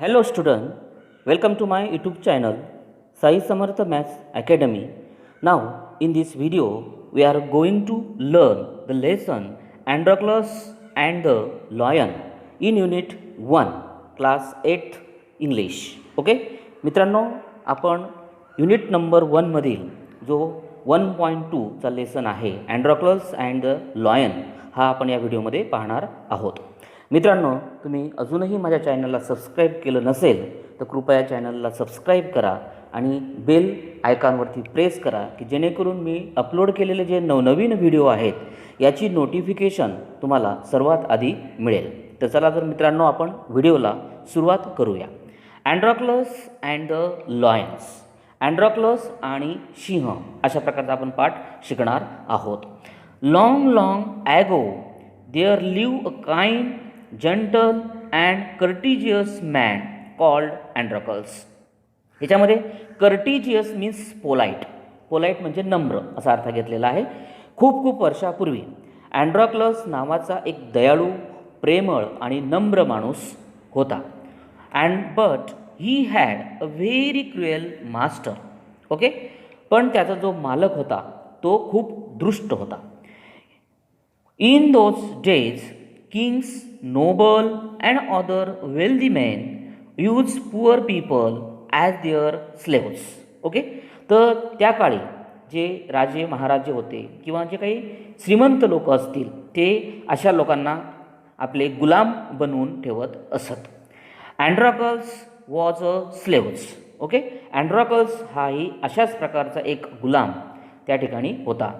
Hello student, welcome to my YouTube channel Sai Samartha Maths Academy. Now in this video we are going to learn the lesson Androclus and the Lion in unit 1 class 8 English. Okay मित्रांनो, आपण unit number 1 मधील जो 1.2 चा lesson आहे अँड्रोक्लस and the lion हा आपण या व्हिडिओमध्ये पाहणार आहोत. मित्रांनो, तुम्ही अजूनही माझ्या चॅनलला सबस्क्राईब केलं नसेल तर कृपया चॅनलला सबस्क्राईब करा आणि बेल आयकॉनवरती प्रेस करा की जेणेकरून मी अपलोड केलेले जे नवनवीन व्हिडिओ आहेत याची नोटिफिकेशन तुम्हाला सर्वात आधी मिळेल. तर चला तर मित्रांनो, आपण व्हिडिओला सुरुवात करूया. Androcles and the lions. Androcles आणि सिंह अशा प्रकारचा आपण पाठ शिकणार आहोत. Long long ago there live a kind gentle and courteous man called Androclus. ह्याच्यामध्ये courteous means polite. पोलाईट म्हणजे नम्र असा अर्थ घेतलेला आहे. खूप वर्षापूर्वी अँड्रोक्लस नावाचा एक दयाळू, प्रेमळ आणि नम्र माणूस होता. But he had a very cruel master. Okay, पण त्याचा जो मालक होता तो खूप दृष्ट होता. In those days kings, noble and other wealthy men used poor people as their slaves. Okay, तर त्या काळी जे राजे महाराजे होते किंवा जे काही श्रीमंत लोक असतील ते अशा लोकांना आपले गुलाम बनवून ठेवत असत. Androcles was a slaves. Okay, Androcles हाही अशाच प्रकारचा एक गुलाम त्या ठिकाणी होता.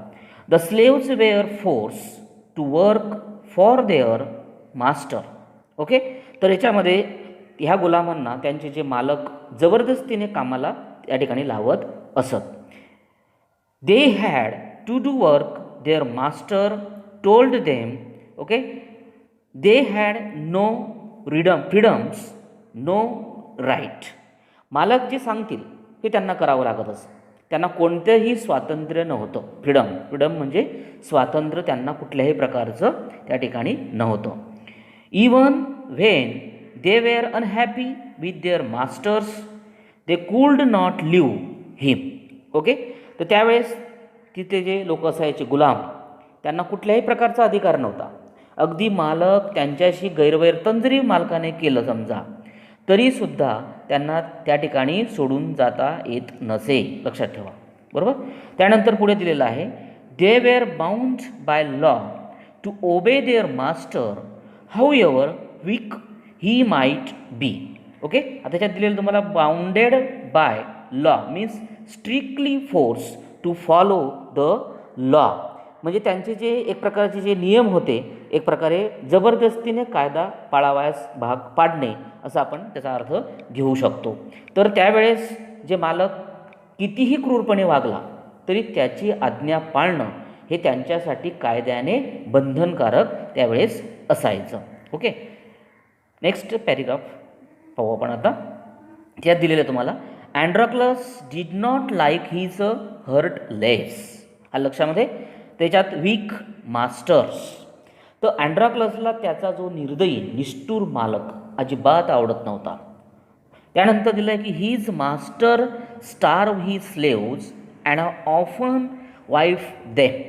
The slaves were force to work for their master. Okay, तर याच्यामध्ये ह्या गुलामांना त्यांचे जे मालक जबरदस्तीने कामाला त्या ठिकाणी लावत असत. They had to do work their master told them. Okay, they had no freedoms, no right. मालक जे सांगतील ते त्यांना करावं लागत असं. त्यांना कोणतंही स्वातंत्र्य नव्हतं. फ्रीडम म्हणजे स्वातंत्र्य त्यांना कुठल्याही प्रकारचं त्या ठिकाणी नव्हतं. Even when they were unhappy with their masters they could not leave him. Okay, तर त्यावेळेस तिथे जे लोक असायचे गुलाम त्यांना कुठल्याही प्रकारचा अधिकार नव्हता. अगदी मालक त्यांच्याशी गैरवर्तन जरी मालकाने केलं समजा तरीसुद्धा त्यांना त्या ठिकाणी सोडून जाता येत नसे. लक्षात ठेवा, बरोबर. त्यानंतर पुढे दिलेलं आहे they were bound by law to obey their master however weak he might be. Okay, आता त्याच्यात दिलेलं तुम्हाला bounded by law means strictly force to follow the law. म्हणजे त्यांचे जे एक प्रकारचे जे नियम होते एक प्रकारे जबरदस्तीने कायदा पाळावयास भाग पाडणे असं आपण त्याचा अर्थ घेऊ शकतो. तर त्यावेळेस जे मालक कितीही क्रूरपणे वागला तरी त्याची आज्ञा पाळणं हे त्यांच्यासाठी कायद्याने बंधनकारक त्यावेळेस असायचं. ओके, नेक्स्ट पॅरेग्राफ पाहू आपण आता. त्यात दिलेलं तुम्हाला Androcles did not like his heartless. हा लक्षामध्ये त्याच्यात वीक मास्टर्स. तर अँड्रोक्लसला त्याचा जो निर्दयी निष्ठुर मालक अजिबात आवडत नव्हता. त्यानंतर दिलं आहे की his master starve he slaves and often wife them.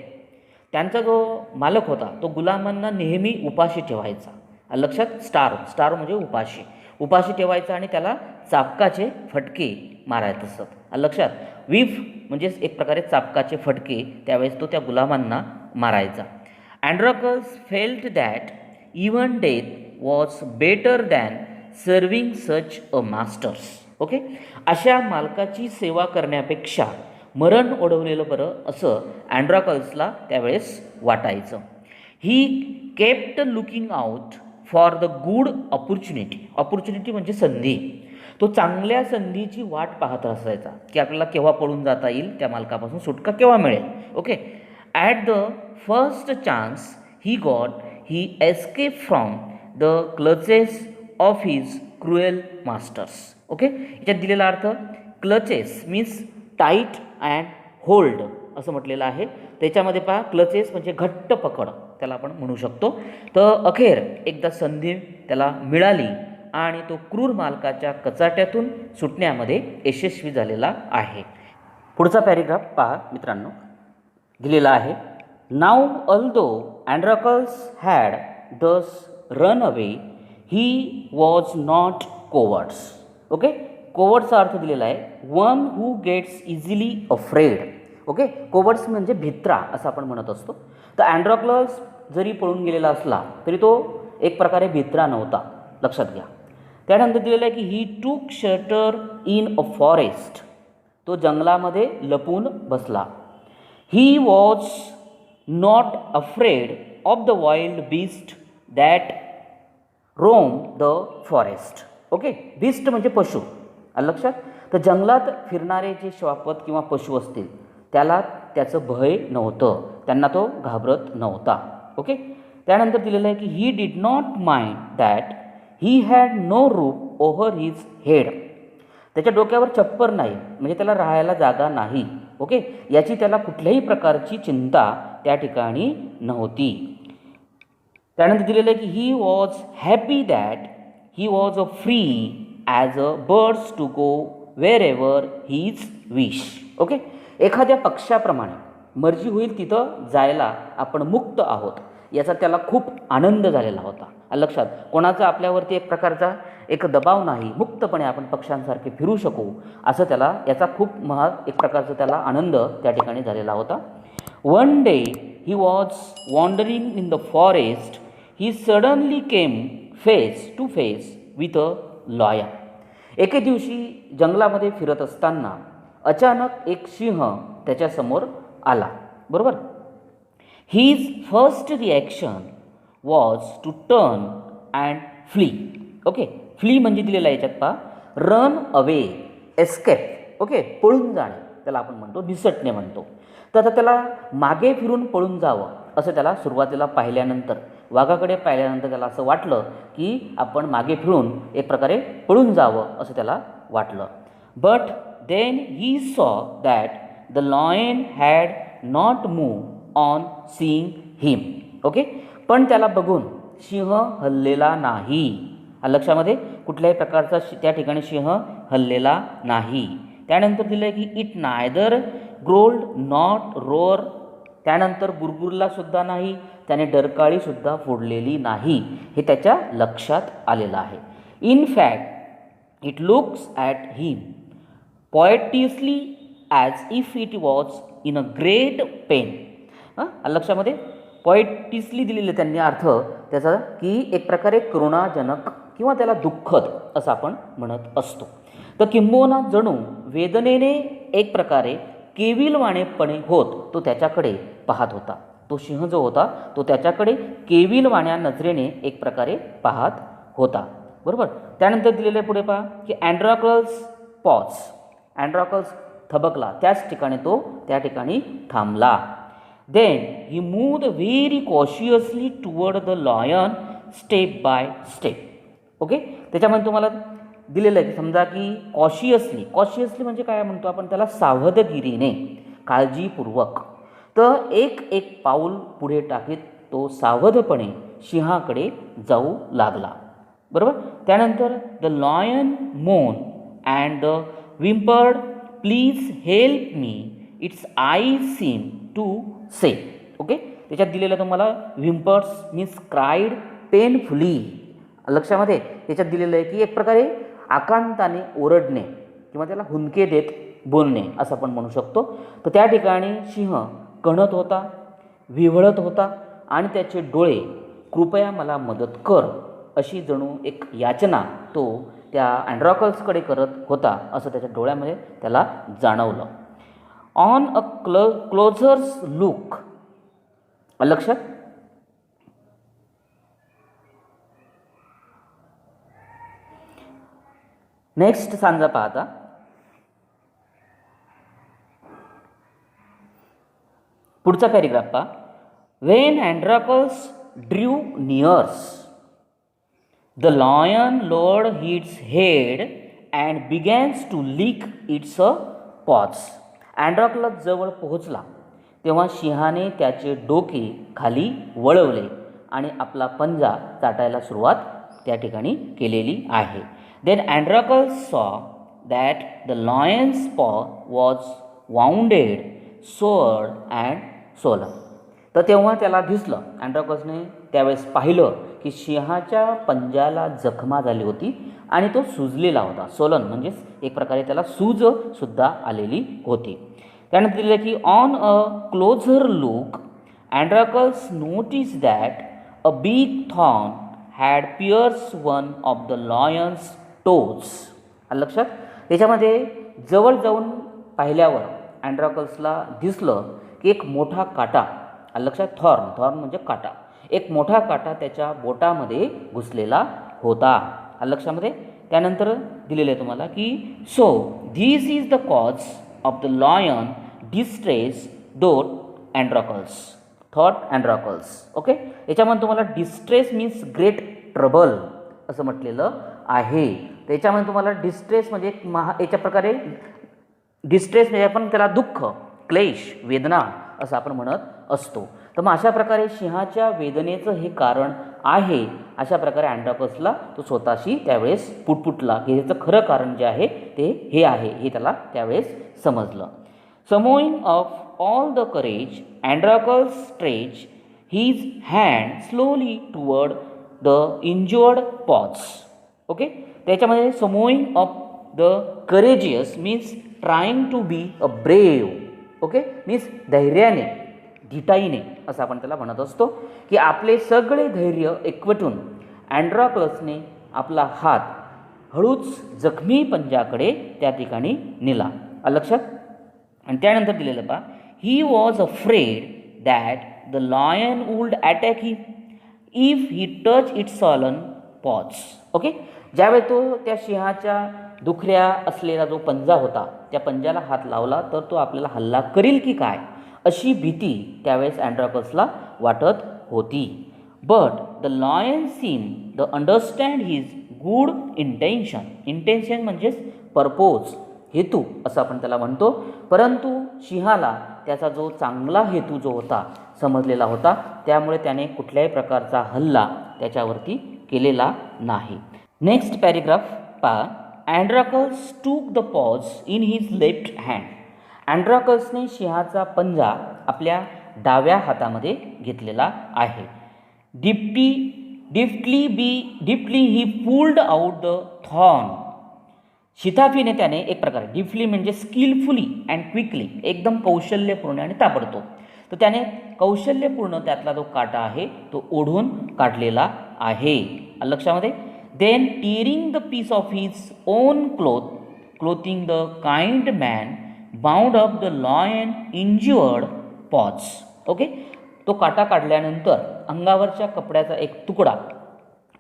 त्यांचा जो मालक होता तो गुलामांना नेहमी उपाशी ठेवायचा. लक्षात, स्टार म्हणजे उपाशी ठेवायचा आणि त्याला चाबकाचे फटके मारायचे असत. लक्षात, विफ म्हणजेच एक प्रकारे चाबकाचे फटके त्यावेळेस तो त्या गुलामांना मारायचा. Androcles felt that even death was better than serving such a masters. Okay, अशा मालकाची सेवा करण्यापेक्षा मरण ओढवलेलं बरं असं अँड्रोक्लसला त्यावेळेस वाटायचं. He kept looking out for the good opportunity म्हणजे संधी. तो चांगल्या संधीची वाट पाहत असायचा की आपल्याला केव्हा पळून जाता येईल, त्या मालकापासून सुटका केव्हा मिळेल. Okay, at the first chance he got he escape from the clutches of his cruel masters. Okay, याच्यात दिलेला अर्थ clutches means tight and hold असं म्हटलेलं आहे. त्याच्यामध्ये पहा क्लचेस म्हणजे घट्ट पकड त्याला आपण म्हणू शकतो. तर अखेर एकदा संधी त्याला मिळाली आणि तो क्रूर मालकाच्या कचाट्यातून सुटण्यामध्ये यशस्वी झालेला आहे. पुढचा पॅरेग्राफ पहा मित्रांनो, दिलेला आहे. नाव अल्दो Androcles had thus run away he was not cowards. Okay, कोवर्डचा अर्थ दिलेला आहे one who gets easily afraid. Okay, cowards म्हणजे भित्रा असं आपण म्हणत असतो. तर अँड्रॉकलस जरी पळून गेलेला असला तरी तो एक प्रकारे भित्रा नव्हता, लक्षात घ्या. त्यानंतर दिलेलं आहे की ही टूक शेल्टर इन अ फॉरेस्ट. तो जंगलामध्ये लपून बसला. ही was not afraid of the wild beast that Rome the forest. Okay, beast म्हणजे पशु, लक्षात. तर जंगलात फिरणारे जे श्वापद किंवा पशु असतील त्याला त्याचं भय नव्हतं, त्यांना तो घाबरत नव्हता. ओके, त्यानंतर दिलेलं आहे की he did not mind that he had no roof over his head. त्याच्या डोक्यावर छप्पर नाही, म्हणजे त्याला राहायला जागा नाही. ओके, याची त्याला कुठल्याही प्रकारची चिंता त्या ठिकाणी नव्हती. त्यानंतर दिलेलं आहे की he was happy that he was a free as a birds to go wherever his wish. Okay, एखाद्या पक्षाप्रमाणे मर्जी होईल तिथं जायला आपण मुक्त आहोत, याचा त्याला खूप आनंद झालेला होता. लक्षात, कोणाचा आपल्यावरती एक प्रकारचा एक दबाव नाही, मुक्तपणे आपण पक्ष्यांसारखे फिरू शकू असं त्याला, याचा खूप एक प्रकारचा त्याला आनंद त्या ठिकाणी झालेला होता. One day he was wandering in the forest he suddenly came face to face with a lion. एके दिवशी जंगलामध्ये फिरत असताना अचानक एक सिंह त्याच्यासमोर आला. बरोबर. His first reaction was to turn and flee. Okay, flee म्हणजे दिलेला आहे याच्यात पहा, रन अवे, एस्केप. ओके, पळून जाणे त्याला आपण म्हणतो, निसटणे म्हणतो. तर आता त्याला मागे फिरून पळून जावं असं त्याला सुरुवातीला पाहिल्यानंतर, वाघाकडे पाहिल्यानंतर त्याला असं वाटलं की आपण मागे फिरून एक प्रकारे पळून जावं असं त्याला वाटलं. But then he saw that the lion had not move on seeing him. Okay, पण त्याला बघून सिंह हललेला नाही. लक्षामध्ये कुठल्याही प्रकारचा त्या ठिकाणी सिंह हललेला नाही. त्यानंतर दिलं आहे की it neither growled not row or. त्यानंतर गुरगुरला सुद्धा नाही, त्याने डरकाळीसुद्धा फोडलेली नाही, हे त्याच्या लक्षात आलेलं आहे. In fact it looks at him piteously as if it was in a great pain. लक्षामध्ये पोएटिसली दिलेले त्यांनी अर्थ त्याचा की एक प्रकारे करुणाजनक किंवा त्याला दुःखद असं आपण म्हणत असतो. तर किंबहुना जणू वेदनेने एक प्रकारे केविलवाणेपणे होत तो त्याच्याकडे पाहत होता. तो सिंह जो होता तो त्याच्याकडे केविलवाण्या नजरेने एक प्रकारे पाहत होता. बरोबर. त्यानंतर दिलेले पुढे पहा की अँड्रॉकल्स पॉज. अँड्रॉकल्स थबकला, त्याच ठिकाणी तो त्या ठिकाणी थांबला. Then he moved very cautiously toward the lion step by step. Okay, त्याच्यामध्ये तुम्हाला दिलेलं आहे की समजा की कॉशियसली म्हणजे काय म्हणतो आपण त्याला, सावधगिरीने, काळजीपूर्वक. तर एक एक पाऊल पुढे टाकीत तो सावधपणे सिंहाकडे जाऊ लागला. बरोबर. त्यानंतर the lion moan and the whimpered please help me its eye seem to say. Okay, त्याच्यात दिलेलं तुम्हाला विम्पर्स मीन्स क्राईड पेनफुली. लक्षामध्ये त्याच्यात दिलेलं आहे की एक प्रकारे आकांताने ओरडणे किंवा त्याला हुंदके देत बोलणे असं आपण म्हणू शकतो. तर त्या ठिकाणी सिंह कणत होता, विव्हळत होता आणि त्याचे डोळे कृपया मला मदत कर अशी जणू एक याचना तो त्या अँड्रॉकल्सकडे करत होता असं त्याच्या डोळ्यामध्ये त्याला जाणवलं. On a closers look. लक्षात. नेक्स्ट सांजा पाहता. पुढचा पॅरेग्राफ पहा. When Androcles drew nears the lion lowered its head and begins to lick its paws. Androcles जवळ पोहोचला तेव्हा सिंहाने त्याचे डोके खाली वळवले आणि आपला पंजा चाटायला सुरुवात त्या ठिकाणी केलेली आहे. देन अँड्रॉकल्स सॉ दॅट द लॉयन्स पॉ was bounded sword and Solan. तर तेव्हा त्याला दिसलं, अँड्रॉकल्सने त्यावेळेस पाहिलं की सिंहाच्या पंजाला जखमा झाली होती आणि तो सुजलेला होता. सोलन म्हणजेच एक प्रकारे त्याला सूजसुद्धा आलेली होती. त्यानंतर दिलं की on a closer look Androcles notice that a big thorn had pierce one of the lion's toes. लक्षात, त्याच्यामध्ये जवळ जाऊन पाहिल्यावर अँड्रॉकल्सला दिसलं की एक मोठा काटा, लक्षात, थॉर्न म्हणजे काटा, एक मोठा काटा त्याच्या बोटामध्ये घुसलेला होता. लक्षामध्ये. त्यानंतर दिलेलं आहे तुम्हाला की so this is the cause of the lion distress डोट अँड्रॉकल्स थॉट अँड्रॉकल्स. ओके, याच्यामध्ये तुम्हाला डिस्ट्रेस मीन्स ग्रेट ट्रबल असं म्हटलेलं आहे. त्याच्यामध्ये तुम्हाला डिस्ट्रेस म्हणजे याच्या प्रकारे डिस्ट्रेस म्हणजे आपण त्याला दुःख, क्लेश, वेदना असं आपण म्हणत असतो. तर मग अशा प्रकारे सिंहाच्या वेदनेचं हे कारण आहे. अशा प्रकारे अँड्रॉकल्सला तो स्वतःशी त्यावेळेस पुटपुटला की ह्याचं खरं कारण जे आहे ते हे आहे, हे त्याला त्यावेळेस समजलं. Summoning of all the courage Androcles stretch his hand slowly toward the injured paws. Okay, त्याच्यामध्ये summoning of the courageous means trying to be a brave. Okay, means धैर्याने, धिटाईने असं आपण त्याला म्हणत असतो की आपले सगळे धैर्य एकवटून अँड्रॉकल्सने आपला हात हळूच जखमी पंजाकडे त्या ठिकाणी नेला. लक्षात. आणि त्यानंतर दिलेलं पहा, he was afraid that the lion would attack him if he touch it swollen paws. Okay, ज्यावेळी तो त्या सिंहाच्या दुखऱ्या असलेला जो पंजा होता त्या पंजाला हात लावला तर तो आपल्याला हल्ला करील की काय अशी भीती त्यावेळेस अँड्रॉकल्सला वाटत होती. But the lion seem the understand his good intention. Intention म्हणजेच पर्पोज, हेतू असं आपण त्याला म्हणतो. परंतु सिंहाला त्याचा जो चांगला हेतू जो होता समजलेला होता, त्यामुळे त्याने कुठल्याही प्रकारचा हल्ला त्याच्यावरती केलेला नाही. नेक्स्ट पॅरेग्राफ पहा. Androcles took the paws in his left hand. अँड्रॉकल्सने सिंहाचा पंजा आपल्या डाव्या हातामध्ये घेतलेला आहे. Deftly he pulled out the thorn. शिताफीने त्याने एक प्रकारे, डिप्ली म्हणजे स्किलफुली अँड क्विकली, एकदम कौशल्यपूर्ण आणि ताबडतोब. तर त्याने कौशल्यपूर्ण त्यातला जो काटा आहे तो ओढून काढलेला आहे. लक्षामध्ये. Then tearing the piece of his own clothing the kind man bound up the lion injured paws. Okay, तो काटा काढल्यानंतर अंगावरच्या कपड्याचा एक तुकडा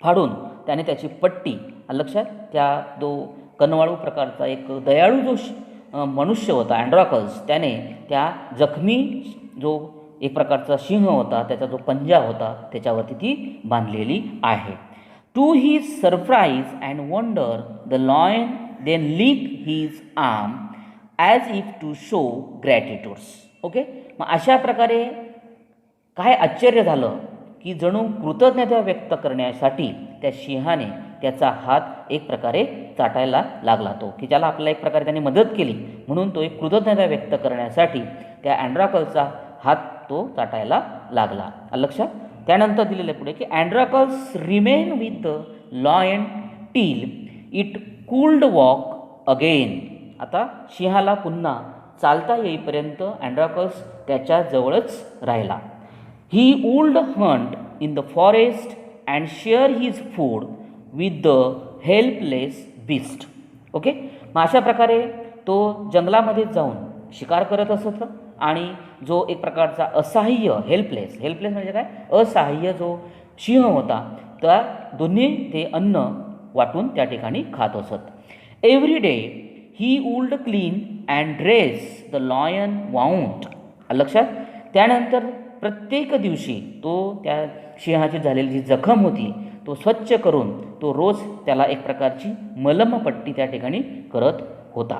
फाडून त्याने त्याची पट्टी, लक्षात, त्या जो कनवाळू प्रकारचा एक दयाळू जो मनुष्य होता अँड्रॉकल्स, त्याने त्या जखमी जो एक प्रकारचा सिंह होता त्याचा जो पंजा होता त्याच्यावरती ती बांधलेली आहे. To his surprise and wonder the lion then lick his arm as if to show gratitudes. Okay, मग अशा प्रकारे काय आश्चर्य झालं की जणू कृतज्ञता व्यक्त करण्यासाठी त्या सिंहाने त्याचा हात एक प्रकारे चाटायला लागला. तो की ज्याला आपल्याला एक प्रकारे त्याने मदत केली म्हणून तो एक कृतज्ञता व्यक्त करण्यासाठी त्या अँड्रॉकल्सचा हात तो चाटायला लागला. लक्षात. त्यानंतर दिलेलं पुढे की Androcles remain with the lion till it could walk again. आता सिंहाला पुन्हा चालता येईपर्यंत अँड्रॉकल्स त्याच्या जवळच राहिला. He would hunt in the forest and share his food with the helpless beast. Okay, मग अशा प्रकारे तो जंगलामध्ये जाऊन शिकार करत असत आणि जो एक प्रकारचा असहाय्य हेल्पलेस म्हणजे काय, असहाय्य जो सिंह होता त्या दोन्ही ते अन्न वाटून त्या ठिकाणी खात असत. Every day he would clean and dress the lion wound. लक्षात. त्यानंतर प्रत्येक दिवशी तो त्या सिंहाची झालेली जी जखम होती तो स्वच्छ करून तो रोज त्याला एक प्रकारची मलमपट्टी त्या ठिकाणी करत होता.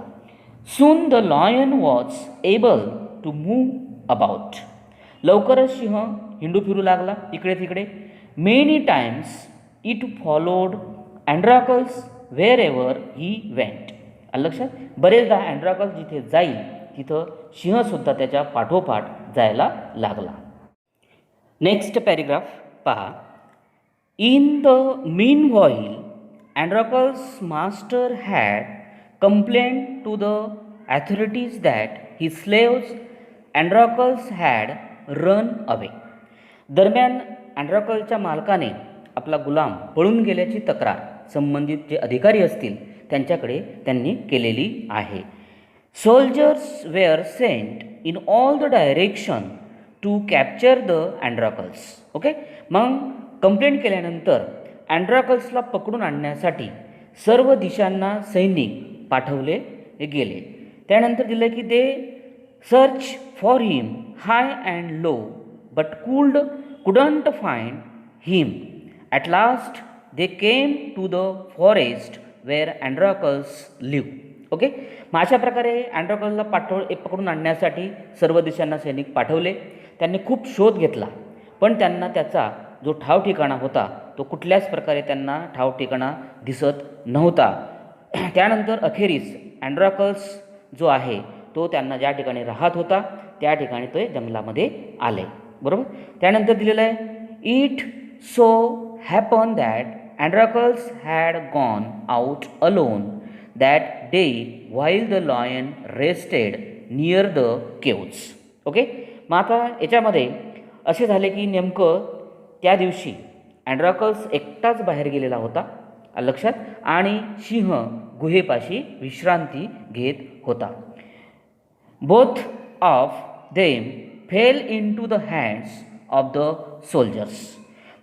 Soon the lion was able to move about. लवकरच सिंह हिंडू फिरू लागला इकडे तिकडे. Many times it followed Androcles wherever he went. आलं लक्षात. बरेचदा अँड्राकल्स जिथे जाईल तिथं सिंहसुद्धा त्याच्या पाठोपाठ जायला लागला. नेक्स्ट पॅरेग्राफ पहा. In the meanwhile Androcles master had complained to the authorities that his slaves Androcles had run away. दरम्यान अँड्राकलच्या मालकाने आपला गुलाम पळून गेल्याची तक्रार संबंधित जे अधिकारी असतील त्यांच्याकडे त्यांनी केलेली आहे. Soldiers were sent in all the direction to capture the Androcles. Okay. मग कंप्लेंट केल्यानंतर अँड्राकल्सला पकडून आणण्यासाठी सर्व दिशांना सैनिक पाठवले गेले. त्यानंतर दिलं की they search for him high and low but couldn't find him. At last they came to the forest where Androcles live. Okay. मग अशा प्रकारे अँड्राकल्सला पकडून आणण्यासाठी सर्व दिशांना सैनिक पाठवले. त्यांनी खूप शोध घेतला पण त्यांना त्याचा जो ठाव ठिकाणा होता तो कुठल्याच प्रकारे त्यांना ठाव ठिकाणा दिसत नव्हता. त्यानंतर अखेरीस अँड्राकल्स जो आहे तो त्यांना ज्या ठिकाणी राहत होता त्या ठिकाणी ते जंगलामध्ये आले. बरोबर. त्यानंतर दिलेलं आहे it so happen that Androcles had gone out alone that day while the lion rested near the caves. Okay. मग आता याच्यामध्ये असे झाले की नेमकं त्या दिवशी अँड्राकल्स एकटाच बाहेर गेलेला होता लक्षात आणि सिंह गुहेपाशी विश्रांती घेत होता. Both of them fell into the hands of the soldiers.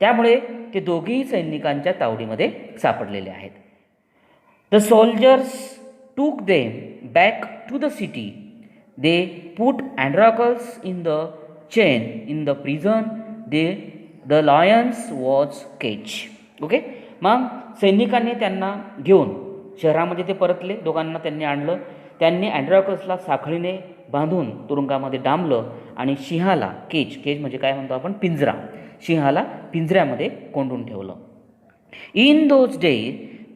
त्यामुळे ते दोघेही सैनिकांच्या तावडीमध्ये सापडलेले आहेत. The soldiers took them back to the city. They put Androcles in the chain in the prison. The lions was cage. Okay. मग सैनिकांनी त्यांना घेऊन शहरामध्ये ते परतले. दोघांना त्यांनी आणलं. त्यांनी अँड्राकल्सला साखळीने बांधून तुरुंगामध्ये डांबलं आणि सिंहाला केज म्हणजे काय म्हणतो आपण पिंजरा, सिंहाला पिंजऱ्यामध्ये कोंडून ठेवलं. In those day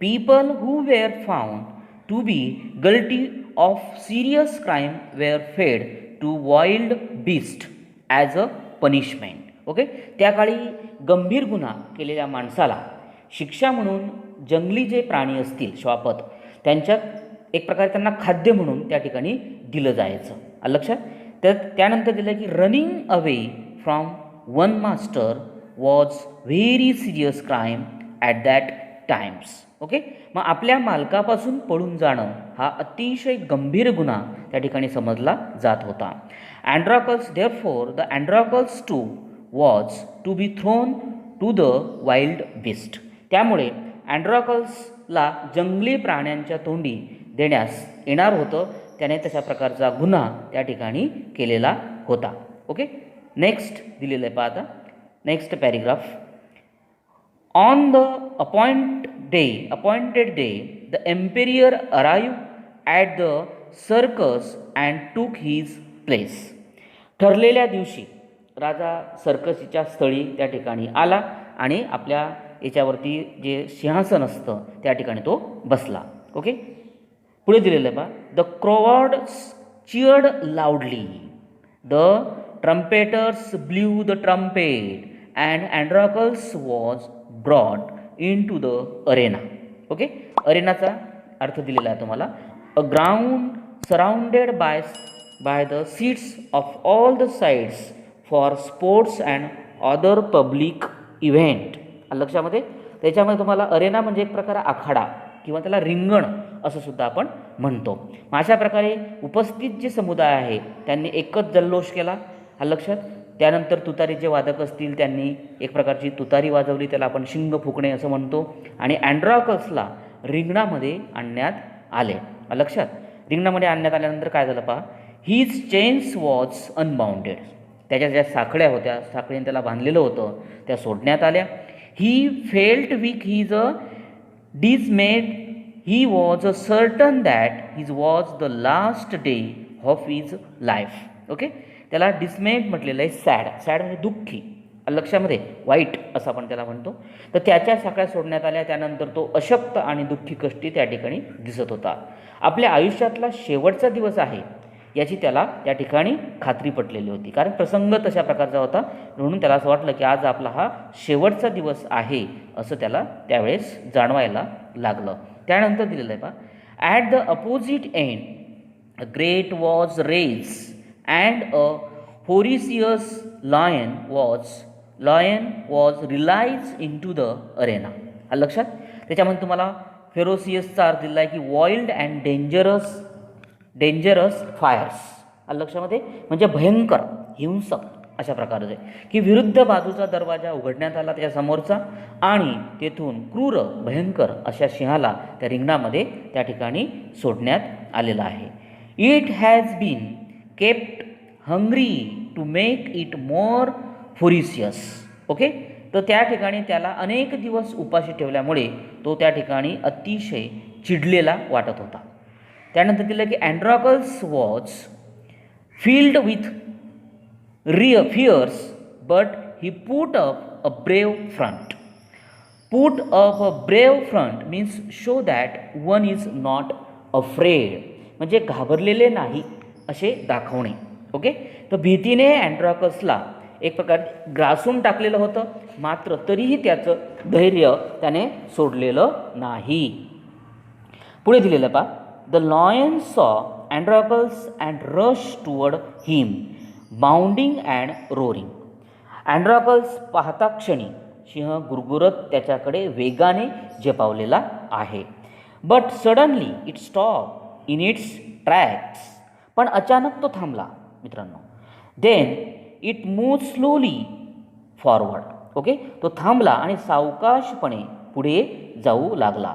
people who were found to be guilty of serious crime were fed to wild beast as a punishment. Okay. त्या काळी गंभीर गुन्हा केलेल्या माणसाला शिक्षा म्हणून जंगली जे प्राणी असतील श्वापद त्यांच्यात एक प्रकारे त्यांना खाद्य म्हणून त्या ठिकाणी दिलं जायचं. लक्षात. तर त्यानंतर दिलं की running away from one master was very serious crime at that times. Okay. मग आपल्या मालकापासून पळून जाणं हा अतिशय गंभीर गुन्हा त्या ठिकाणी समजला जात होता. Androcles therefore the Androcles too was to be thrown to the wild beast. त्यामुळे अँड्राकल्सला जंगली प्राण्यांच्या तोंडी देण्यास येणार होतं. त्याने तशा प्रकारचा गुन्हा त्या ठिकाणी केलेला होता. ओके. नेक्स्ट दिलेलं आहे पहा आता. Next paragraph. On the appointed day the Imperial arrive at the circus and टूक हिज प्लेस. ठरलेल्या दिवशी राजा सर्कसीच्या स्थळी त्या ठिकाणी आला आणि आपल्या याच्यावरती जे सिंहासन असतं त्या ठिकाणी तो बसला. ओके. पुढे दिलेलं आहे पहा. The crowds cheered loudly. The trumpeters blew the trumpet and Androcles was brought into the arena. Okay. अरेनाचा अर्थ दिलेला आहे तुम्हाला. A ground surrounded by the seats of all the sides for sports and other public event. लक्षामध्ये त्याच्यामध्ये तुम्हाला Arena म्हणजे एक प्रकार आखाडा किंवा त्याला रिंगण असं सुद्धा आपण म्हणतो. अशा प्रकारे उपस्थित जे समुदाय आहे त्यांनी एकच जल्लोष केला. लक्षात. त्यानंतर तुतारीचे वादक असतील त्यांनी एक प्रकारची तुतारी वाजवली, त्याला आपण शिंग फुकणे असं म्हणतो. आणि अँड्राकल्सला रिंगणामध्ये आणण्यात आले. लक्षात. रिंगणामध्ये आणण्यात आल्यानंतर काय झालं पहा. His chains was unbounded. त्याच्या ज्या साखळ्या होत्या साखळीने त्याला बांधलेलं होतं त्या सोडण्यात आल्या. He felt weak his a dismayed. He was a certain that his was the last day of his life. Okay. त्याला डिसमेड म्हटलेलं आहे. सॅड म्हणजे दुःखी. लक्षामध्ये वाईट असं आपण त्याला म्हणतो. तर त्याच्या साखळ्या सोडण्यात आल्या. त्यानंतर तो अशक्त आणि दुःखी कष्टी त्या ठिकाणी दिसत होता. आपल्या आयुष्यातला शेवटचा दिवस आहे याची त्याला त्या ठिकाणी खात्री पटलेली होती, कारण प्रसंग तशा प्रकारचा होता. म्हणून त्याला असं वाटलं की आज आपला हा शेवटचा दिवस आहे असं त्याला त्यावेळेस जाणवायला लागलं. त्यानंतर दिलेलं आहे पहा, at the opposite end a great was rage and a Horatius lion was released into the arena. लक्षात. त्याच्यामध्ये तुम्हाला फेरोसियसचा अर्थ दिला आहे की वाईल्ड अँड डेंजरस फायर्स. लक्षामध्ये म्हणजे भयंकर हिंसक अशा प्रकारचे की विरुद्ध बाजूचा दरवाजा उघडण्यात आला त्याच्या समोरचा आणि तेथून क्रूर भयंकर अशा सिंहाला त्या रिंगणामध्ये त्या ठिकाणी सोडण्यात आलेला आहे. It has been kept hungry to make it more furious. Okay. तर त्या ठिकाणी त्याला अनेक दिवस उपाशी ठेवल्यामुळे तो त्या ठिकाणी अतिशय चिडलेला वाटत होता. त्यानंतर दिलं की Androcles was filled with fears but he put up a brave front. Put up a brave front means show that one is not afraid, म्हणजे घाबरलेले नाही असे दाखवणे. ओके. तर भीतीने अँड्रॉकसला एक प्रकारे ग्रासून टाकलेलं होतं, मात्र तरीही त्याचं धैर्य त्याने सोडलेलं नाही. पुढे दिलेलं पहा, the lion saw Androcles and rush toward him bounding and roaring. Androcles पाहता क्षणी सिंह गुरगुरत त्याच्याकडे वेगाने झेपावलेला आहे. But suddenly it stop in its tracks. पण अचानक तो थांबला मित्रांनो. Then it move slowly forward. Okay. तो थांबला आणि सावकाशपणे पुढे जाऊ लागला.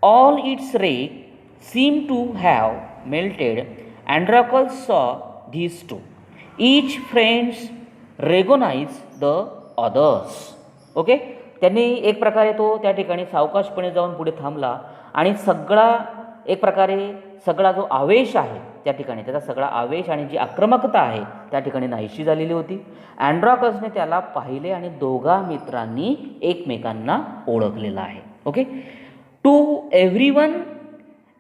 All its rage seem to have melted. Androcles saw this too. Each friends recognize the others. Okay. त्यांनी एक प्रकारे तो त्या ठिकाणी सावकाशपणे जाऊन पुढे थांबला आणि सगळा जो आवेश आहे त्या ठिकाणी, त्याचा सगळा आवेश आणि जी आक्रमकता आहे त्या ठिकाणी नाहीशी झालेली होती. अँड्रॉकसने त्याला पाहिले आणि दोघा मित्रांनी एकमेकांना ओळखलेलं आहे. Okay. To everyone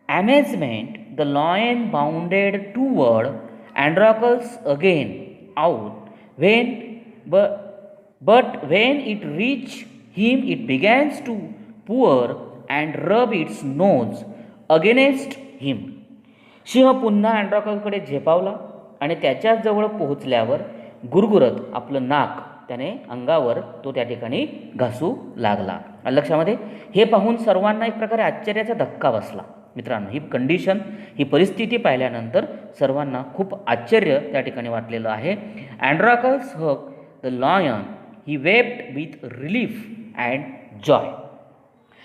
amazement the lion bounded toward Androcles again out but when it reached him it began to purr and rub its nose against him. सिंह पुन्हा अँड्रॉकसकडे झेपावला आणि त्याच्याजवळ पोहोचल्यावर गुरगुरत आपलं नाक त्याने अंगावर तो त्या ठिकाणी घासू लागला. लक्षामध्ये हे पाहून सर्वांना एक प्रकारे आश्चर्याचा धक्का बसला मित्रांनो. ही कंडिशन, ही परिस्थिती पाहिल्यानंतर सर्वांना खूप आश्चर्य त्या ठिकाणी वाटलेलं आहे. Androcles hug the lion he wept with relief and joy.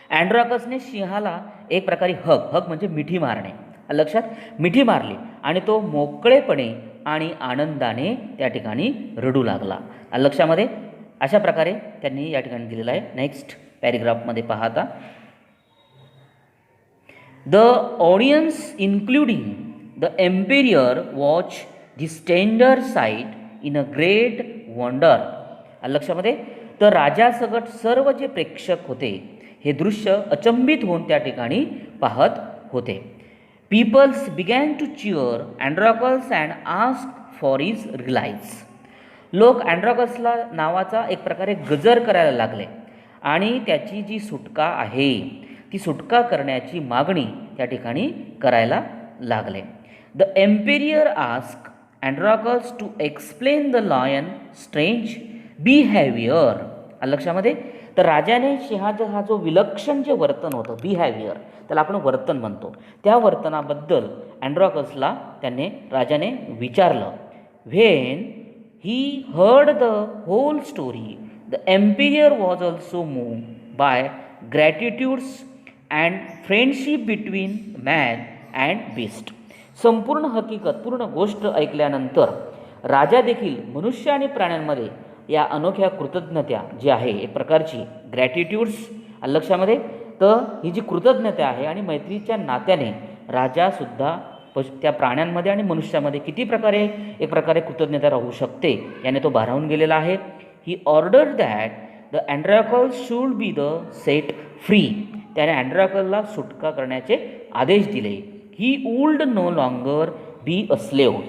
अँड्रॉकसने सिंहाला एक प्रकारे हग म्हणजे मिठी मारणे, लक्षात, मिठी मारली आणि तो मोकळेपणे आणि आनंदाने त्या ठिकाणी रडू लागला. लक्षामध्ये अशा प्रकारे त्यांनी या ठिकाणी दिलेलं आहे. नेक्स्ट पॅरेग्राफमध्ये पाहता, the audience including the Imperial watch this tender site in a great wonder. लक्षामध्ये तर राजासकट सर्व जे प्रेक्षक होते हे दृश्य अचंबित होऊन त्या ठिकाणी पाहत होते. Peoples began to cheer Androcles and ask for his release. लोक अँड्रॉकसला नावाचा एक प्रकारे गजर करायला लागले आणि त्याची जी सुटका आहे ती सुटका करण्याची मागणी त्या ठिकाणी करायला लागले. The emperor ask Androcles to explain the lion strange behaviour. लक्षामध्ये तर राजाने सिंहाचा हा जो विलक्षण जे वर्तन होतं, बिहेवियर त्याला आपण वर्तन म्हणतो, त्या वर्तनाबद्दल अँड्रॉकसला राजाने विचारलं. When he heard the whole story the emperor was also moved by gratitudes and friendship between man and beast. संपूर्ण हकीकत, पूर्ण गोष्ट ऐकल्यानंतर राजा देखील मनुष्य आणि प्राण्यांमध्ये या अनोख्या कृतज्ञता जी आहे, एक प्रकारची ग्रॅटिट्यूड्स, लक्षामध्ये तर ही जी कृतज्ञता आहे आणि मैत्रीच्या नात्याने राजासुद्धा त्या प्राण्यांमध्ये आणि मनुष्यामध्ये किती प्रकारे एक प्रकारे कृतज्ञता राहू शकते याने तो भारावून गेलेला आहे. He order that the Androcles should be the set free. त्याने अँड्रॅकलला सुटका करण्याचे आदेश दिले. He would no longer be a slave.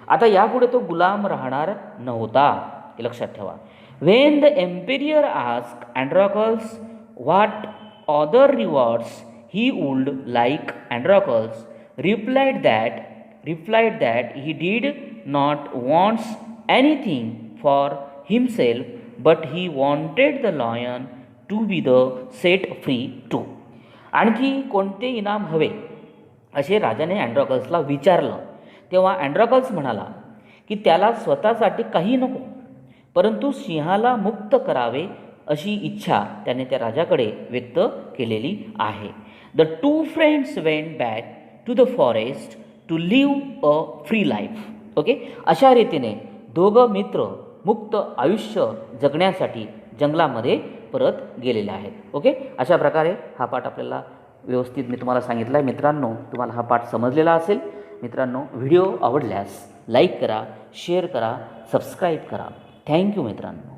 आता यापुढे तो गुलाम राहणार नव्हता, हे लक्षात ठेवा. When the emperor ask Androcles what other rewards he would like, Androcles replied that he did not want anything for himself, but he wanted the lion to be the set free too. आणखी कोणते इनाम हवे असे राजाने अँड्रॉकल्सला विचारलं. तेव्हा अँड्रॉकल्स म्हणाला की त्याला स्वतःसाठी काही नको, परंतु सिंहाला मुक्त करावे अशी इच्छा त्याने त्या राजाकडे व्यक्त केलेली आहे. The two friends went back to the forest to live a free life. Okay, अशा रीतीने दोघं मित्र मुक्त आयुष्य जगण्यासाठी जंगलामध्ये परत गेलेले आहेत. ओके, अशा प्रकारे हा पाठ आपल्याला व्यवस्थित मी तुम्हाला सांगितला आहे. मित्रांनो, तुम्हाला हा पाठ समजलेला असेल. मित्रांनो, व्हिडिओ आवडल्यास लाईक करा, शेअर करा, सबस्क्राईब करा. थँक्यू मित्रांनो.